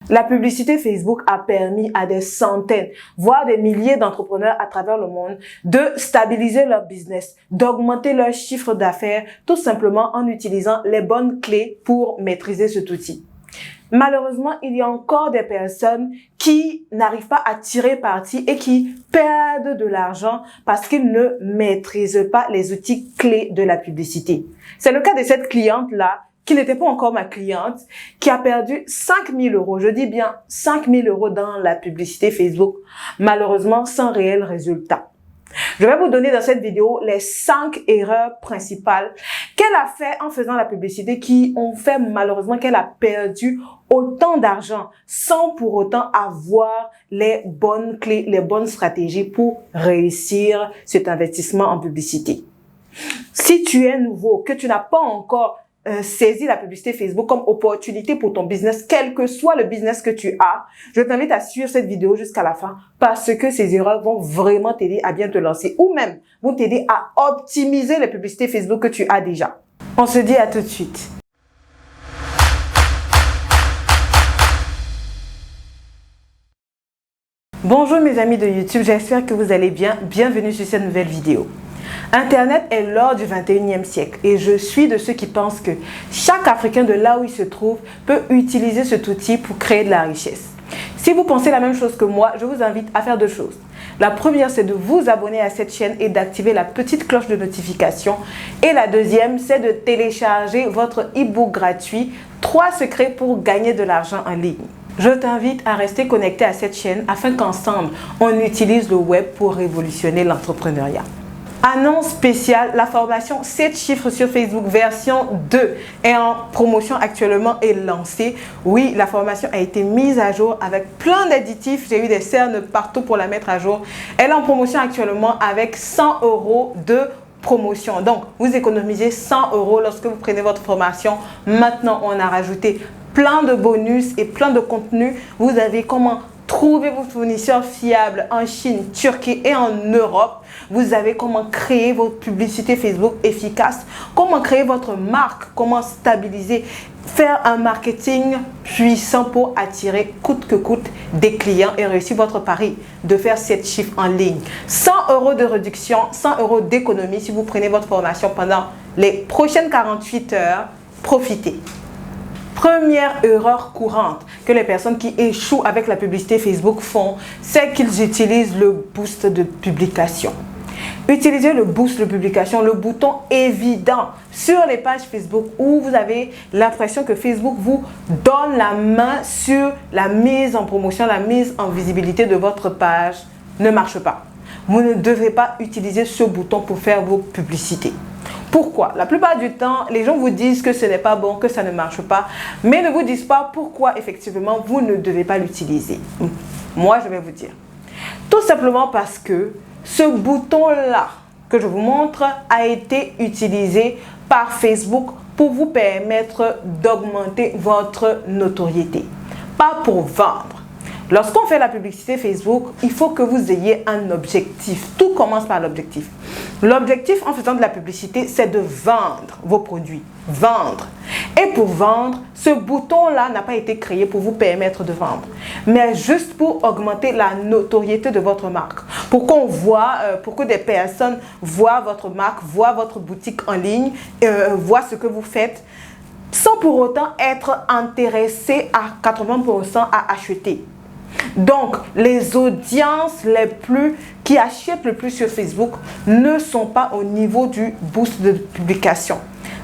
La publicité Facebook a permis à des centaines, voire des milliers d'entrepreneurs à travers le monde de stabiliser leur business, d'augmenter leur chiffre d'affaires, tout simplement en utilisant les bonnes clés pour maîtriser cet outil. Malheureusement, il y a encore des personnes qui n'arrivent pas à tirer parti et qui perdent de l'argent parce qu'ils ne maîtrisent pas les outils clés de la publicité. C'est le cas de cette cliente-là, qui n'était pas encore ma cliente, qui a perdu 5 000 €. Je dis bien 5 000 € dans la publicité Facebook, malheureusement sans réel résultat. Je vais vous donner dans cette vidéo les 5 erreurs principales qu'elle a fait en faisant la publicité qui ont fait malheureusement qu'elle a perdu autant d'argent sans pour autant avoir les bonnes clés, les bonnes stratégies pour réussir cet investissement en publicité. Si tu es nouveau, que tu n'as pas encore saisi la publicité Facebook comme opportunité pour ton business, quel que soit le business que tu as, je t'invite à suivre cette vidéo jusqu'à la fin parce que ces erreurs vont vraiment t'aider à bien te lancer ou même vont t'aider à optimiser les publicités Facebook que tu as déjà. On se dit à tout de suite. Bonjour mes amis de YouTube, j'espère que vous allez bien. Bienvenue sur cette nouvelle vidéo. Internet est l'or du 21e siècle et je suis de ceux qui pensent que chaque Africain de là où il se trouve peut utiliser cet outil pour créer de la richesse. Si vous pensez la même chose que moi, je vous invite à faire deux choses. La première, c'est de vous abonner à cette chaîne et d'activer la petite cloche de notification. Et la deuxième, c'est de télécharger votre e-book gratuit « 3 secrets pour gagner de l'argent en ligne ». Je t'invite à rester connecté à cette chaîne afin qu'ensemble, on utilise le web pour révolutionner l'entrepreneuriat. Annonce spéciale, la formation 7 chiffres sur Facebook version 2 est en promotion actuellement et lancée. Oui, la formation a été mise à jour avec plein d'additifs. J'ai eu des cernes partout pour la mettre à jour. Elle est en promotion actuellement avec 100 € de promotion. Donc, vous économisez 100 € lorsque vous prenez votre formation. Maintenant, on a rajouté plein de bonus et plein de contenus. Vous avez comment trouver vos fournisseurs fiables en Chine, Turquie et en Europe. Vous avez comment créer votre publicité Facebook efficace, comment créer votre marque, comment stabiliser, faire un marketing puissant pour attirer coûte que coûte des clients et réussir votre pari de faire 7 chiffres en ligne. 100 € de réduction, 100 € d'économie si vous prenez votre formation pendant les prochaines 48 heures. Profitez. Première erreur courante que les personnes qui échouent avec la publicité Facebook font, c'est qu'ils utilisent le boost de publication. Utilisez le boost de publication, le bouton évident sur les pages Facebook où vous avez l'impression que Facebook vous donne la main sur la mise en promotion, la mise en visibilité de votre page, ne marche pas. Vous ne devez pas utiliser ce bouton pour faire vos publicités. Pourquoi? La plupart du temps, les gens vous disent que ce n'est pas bon, que ça ne marche pas, mais ne vous disent pas pourquoi effectivement vous ne devez pas l'utiliser. Moi, je vais vous dire. Tout simplement parce que ce bouton-là que je vous montre a été utilisé par Facebook pour vous permettre d'augmenter votre notoriété, pas pour vendre. Lorsqu'on fait la publicité Facebook, il faut que vous ayez un objectif. Tout commence par l'objectif. L'objectif en faisant de la publicité, c'est de vendre vos produits. Vendre. Et pour vendre, ce bouton-là n'a pas été créé pour vous permettre de vendre, mais juste pour augmenter la notoriété de votre marque. Pour qu'on voit, pour que des personnes voient votre marque, voient votre boutique en ligne, voient ce que vous faites, sans pour autant être intéressé à 80% à acheter. Donc, les audiences qui achètent le plus sur Facebook ne sont pas au niveau du boost de publication.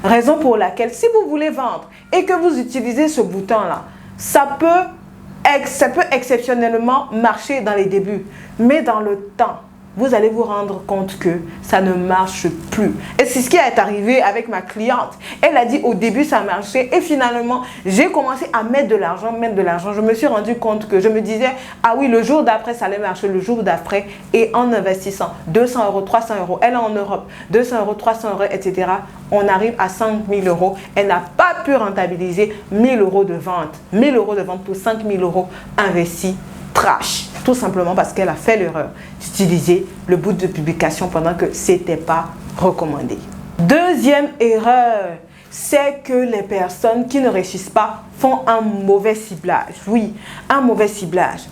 Raison pour laquelle, si vous voulez vendre et que vous utilisez ce bouton-là, ça peut exceptionnellement marcher dans les débuts, mais dans le temps, vous allez vous rendre compte que ça ne marche plus. Et c'est ce qui est arrivé avec ma cliente. Elle a dit au début ça marchait et finalement j'ai commencé à mettre de l'argent. Je me suis rendu compte que je me disais ah oui, le jour d'après ça allait marcher, le jour d'après, et en investissant 200 €, 300 €, elle est en Europe, 200 €, 300 €, etc. On arrive à 5 000 €. Elle n'a pas pu rentabiliser 1 000 € de vente. 1 000 € de vente pour 5 000 € investis. Trash, tout simplement parce qu'elle a fait l'erreur d'utiliser le boost de publication pendant que ce n'était pas recommandé. Deuxième erreur, c'est que les personnes qui ne réussissent pas font un mauvais ciblage. Oui, un mauvais ciblage.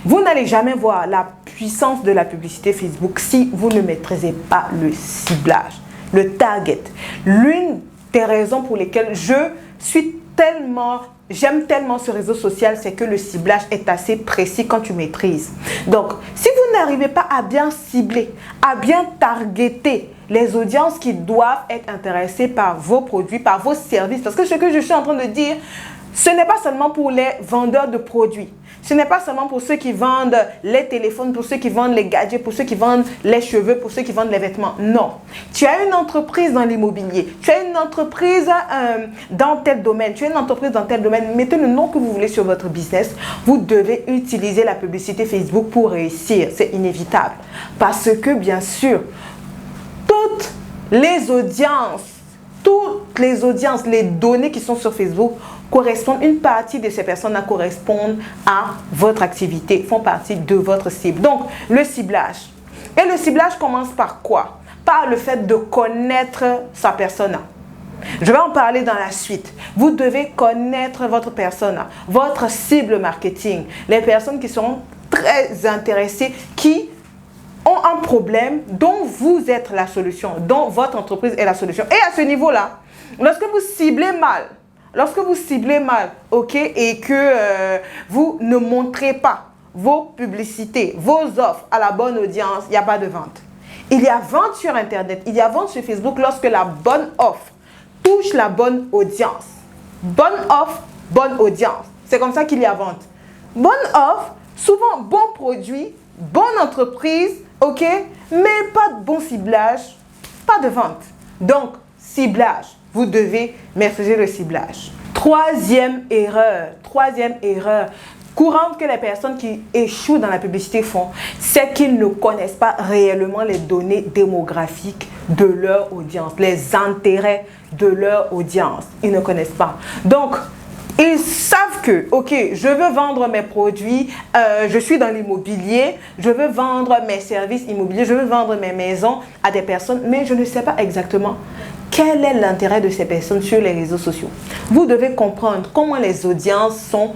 Vous n'allez jamais voir la puissance de la publicité Facebook si vous ne maîtrisez pas le ciblage, le target. L'une des raisons pour lesquelles j'aime tellement ce réseau social, c'est que le ciblage est assez précis quand tu maîtrises. Donc, si vous n'arrivez pas à bien cibler, à bien targeter les audiences qui doivent être intéressées par vos produits, par vos services, parce que ce que je suis en train de dire, ce n'est pas seulement pour les vendeurs de produits. Ce n'est pas seulement pour ceux qui vendent les téléphones, pour ceux qui vendent les gadgets, pour ceux qui vendent les cheveux, pour ceux qui vendent les vêtements. Non. Tu as une entreprise dans l'immobilier. Tu as une entreprise dans tel domaine. Tu as une entreprise dans tel domaine. Mettez le nom que vous voulez sur votre business. Vous devez utiliser la publicité Facebook pour réussir. C'est inévitable. Parce que, bien sûr, toutes les audiences, les données qui sont sur Facebook correspondent, une partie de ces personnes correspondent à votre activité, font partie de votre cible. Donc, le ciblage. Et le ciblage commence par quoi? Par le fait de connaître sa persona. Je vais en parler dans la suite. Vous devez connaître votre persona, votre cible marketing, les personnes qui seront très intéressées, qui ont un problème dont vous êtes la solution, dont votre entreprise est la solution. Et à ce niveau-là, lorsque vous ciblez mal, ok, et que vous ne montrez pas vos publicités, vos offres à la bonne audience, il n'y a pas de vente. Il y a vente sur Internet, il y a vente sur Facebook lorsque la bonne offre touche la bonne audience. Bonne offre, bonne audience. C'est comme ça qu'il y a vente. Bonne offre, souvent bon produit, bonne entreprise, ok, mais pas de bon ciblage, pas de vente. Donc, ciblage. Vous devez maîtriser le ciblage. Troisième erreur courante que les personnes qui échouent dans la publicité font, c'est qu'ils ne connaissent pas réellement les données démographiques de leur audience, les intérêts de leur audience. Ils ne connaissent pas. Donc, ils savent que, ok, je veux vendre mes produits, je suis dans l'immobilier, je veux vendre mes services immobiliers, je veux vendre mes maisons à des personnes, mais je ne sais pas exactement quel est l'intérêt de ces personnes sur les réseaux sociaux. Vous devez comprendre comment les audiences sont,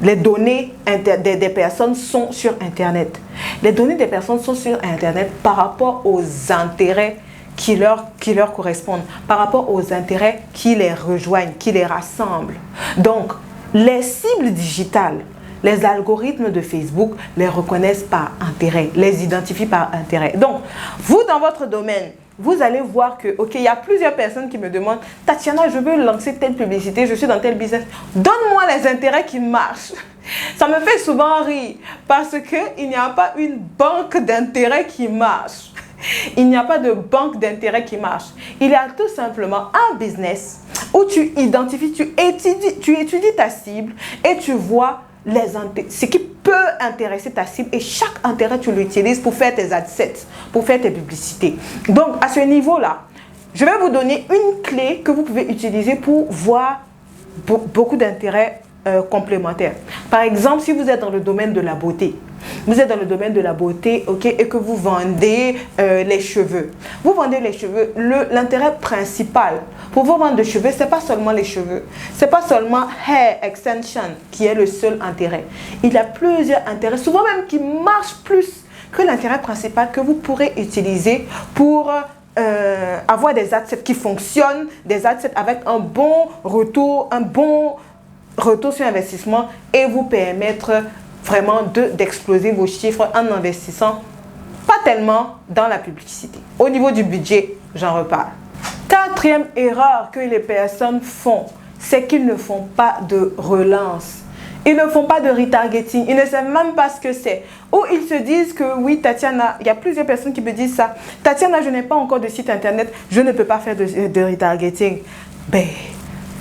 les données des personnes sont sur Internet. Les données des personnes sont sur Internet par rapport aux intérêts qui leur correspondent, par rapport aux intérêts qui les rejoignent, qui les rassemblent. Donc, les cibles digitales, les algorithmes de Facebook les reconnaissent par intérêt, les identifient par intérêt. Donc, vous, dans votre domaine, vous allez voir que, ok, il y a plusieurs personnes qui me demandent, Tatiana, je veux lancer telle publicité, je suis dans tel business. Donne-moi les intérêts qui marchent. Ça me fait souvent rire parce qu'il n'y a pas une banque d'intérêts qui marche. Il n'y a pas de banque d'intérêt qui marche. Il y a tout simplement un business où tu identifies, tu étudies ta cible et tu vois ce qui peut intéresser ta cible, et chaque intérêt tu l'utilises pour faire tes adsets, pour faire tes publicités. Donc à ce niveau-là, je vais vous donner une clé que vous pouvez utiliser pour voir beaucoup d'intérêts complémentaires. Par exemple, si vous êtes dans le domaine de la beauté, ok, et que vous vendez les cheveux. Vous vendez les cheveux. L'intérêt principal pour vous vendre des cheveux, c'est pas seulement les cheveux. C'est pas seulement hair extension qui est le seul intérêt. Il y a plusieurs intérêts, souvent même qui marchent plus que l'intérêt principal que vous pourrez utiliser pour avoir des adsets qui fonctionnent, des adsets avec un bon retour sur investissement et vous permettre vraiment d'exploser vos chiffres en investissant pas tellement dans la publicité. Au niveau du budget, j'en reparle. Quatrième erreur que les personnes font, c'est qu'ils ne font pas de relance. Ils ne font pas de retargeting. Ils ne savent même pas ce que c'est. Ou ils se disent que oui, Tatiana, il y a plusieurs personnes qui me disent ça. Tatiana, je n'ai pas encore de site internet, je ne peux pas faire de retargeting. Ben,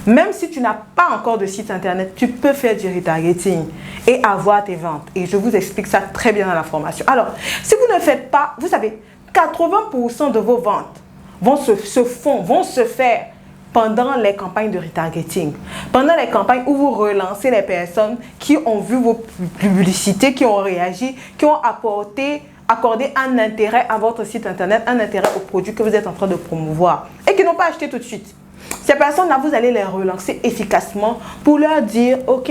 même si tu n'as pas encore de site internet, tu peux faire du retargeting et avoir tes ventes. Et je vous explique ça très bien dans la formation. Alors, si vous ne faites pas, vous savez, 80% de vos ventes vont se faire pendant les campagnes de retargeting. Pendant les campagnes où vous relancez les personnes qui ont vu vos publicités, qui ont réagi, qui ont accordé un intérêt à votre site internet, un intérêt au produit que vous êtes en train de promouvoir et qui n'ont pas acheté tout de suite. Ces personnes-là, vous allez les relancer efficacement pour leur dire, ok,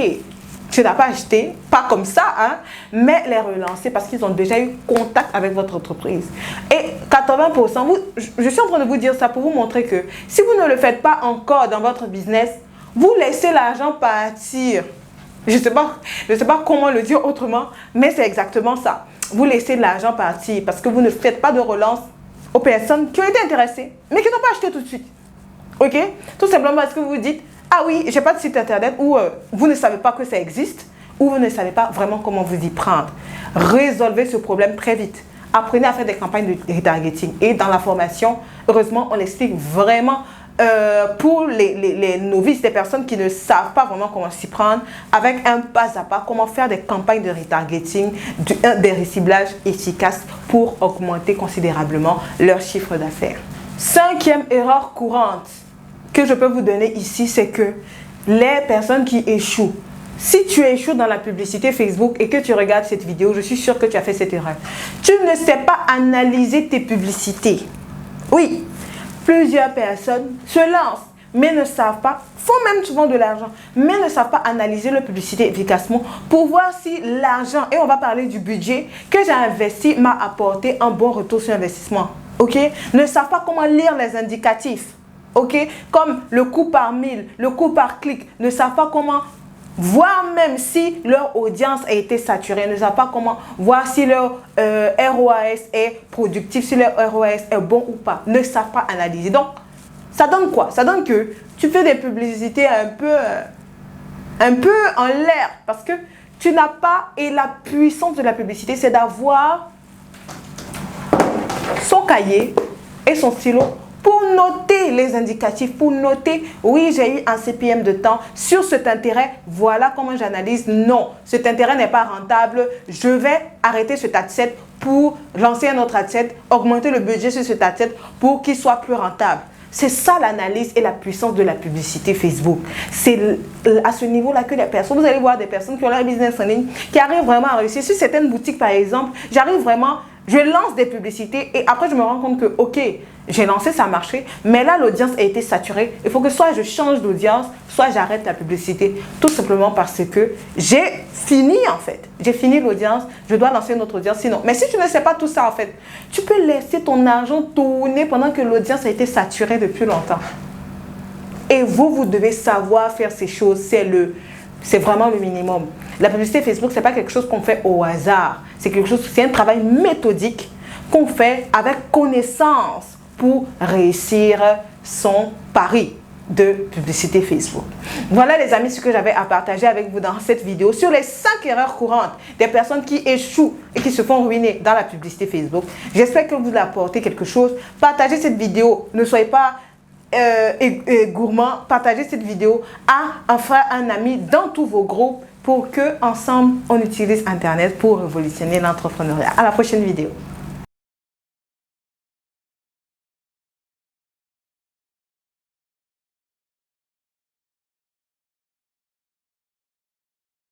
tu n'as pas acheté, pas comme ça, hein, mais les relancer parce qu'ils ont déjà eu contact avec votre entreprise. Et 80%, je suis en train de vous dire ça pour vous montrer que si vous ne le faites pas encore dans votre business, vous laissez l'argent partir. Je ne sais pas comment le dire autrement, mais c'est exactement ça. Vous laissez l'argent partir parce que vous ne faites pas de relance aux personnes qui ont été intéressées, mais qui n'ont pas acheté tout de suite. Ok? Tout simplement parce que vous vous dites, ah oui, j'ai pas de site internet, ou vous ne savez pas que ça existe, ou vous ne savez pas vraiment comment vous y prendre. Résolvez ce problème très vite. Apprenez à faire des campagnes de retargeting. Et dans la formation, heureusement, on explique vraiment pour les novices, des personnes qui ne savent pas vraiment comment s'y prendre, avec un pas à pas, comment faire des campagnes de retargeting, des reciblages efficaces pour augmenter considérablement leur chiffre d'affaires. 5e erreur courante que je peux vous donner ici, c'est que les personnes qui échouent, si tu échoues dans la publicité Facebook et que tu regardes cette vidéo, je suis sûre que tu as fait cette erreur. Tu ne sais pas analyser tes publicités. Oui, plusieurs personnes se lancent, mais ne savent pas, font même souvent de l'argent, mais ne savent pas analyser leur publicité efficacement pour voir si l'argent, et on va parler du budget que j'ai investi, m'a apporté un bon retour sur investissement. Ok? Ne savent pas comment lire les indicatifs. Ok, comme le coût par 1000, le coût par clic, ne savent pas comment voir même si leur audience a été saturée, ne savent pas comment voir si leur ROAS est productif, si leur ROAS est bon ou pas, ne savent pas analyser. Donc, ça donne quoi? Ça donne que tu fais des publicités un peu en l'air parce que tu n'as pas, et la puissance de la publicité, c'est d'avoir son cahier et son stylo pour noter les indicatifs, pour noter, oui, j'ai eu un CPM de temps sur cet intérêt, voilà comment j'analyse. Non, cet intérêt n'est pas rentable, je vais arrêter cet ad set pour lancer un autre ad set, augmenter le budget sur cet ad set pour qu'il soit plus rentable. C'est ça l'analyse et la puissance de la publicité Facebook. C'est à ce niveau-là que les personnes, vous allez voir des personnes qui ont leur business en ligne, qui arrivent vraiment à réussir. Sur certaines boutiques, par exemple, j'arrive vraiment, je lance des publicités et après je me rends compte que, ok, j'ai lancé, ça a marché, mais là l'audience a été saturée. Il faut que soit je change d'audience, soit j'arrête la publicité. Tout simplement parce que j'ai fini en fait. J'ai fini l'audience, je dois lancer une autre audience sinon. Mais si tu ne sais pas tout ça en fait, tu peux laisser ton argent tourner pendant que l'audience a été saturée depuis longtemps. Et vous devez savoir faire ces choses, c'est vraiment le minimum. La publicité Facebook, ce n'est pas quelque chose qu'on fait au hasard. C'est quelque chose, c'est un travail méthodique qu'on fait avec connaissance pour réussir son pari de publicité Facebook. Voilà les amis ce que j'avais à partager avec vous dans cette vidéo sur les 5 erreurs courantes des personnes qui échouent et qui se font ruiner dans la publicité Facebook. J'espère que vous apportez quelque chose. Partagez cette vidéo, ne soyez pas gourmand, partagez cette vidéo à un frère, un ami dans tous vos groupes pour que ensemble on utilise Internet pour révolutionner l'entrepreneuriat. À la prochaine vidéo.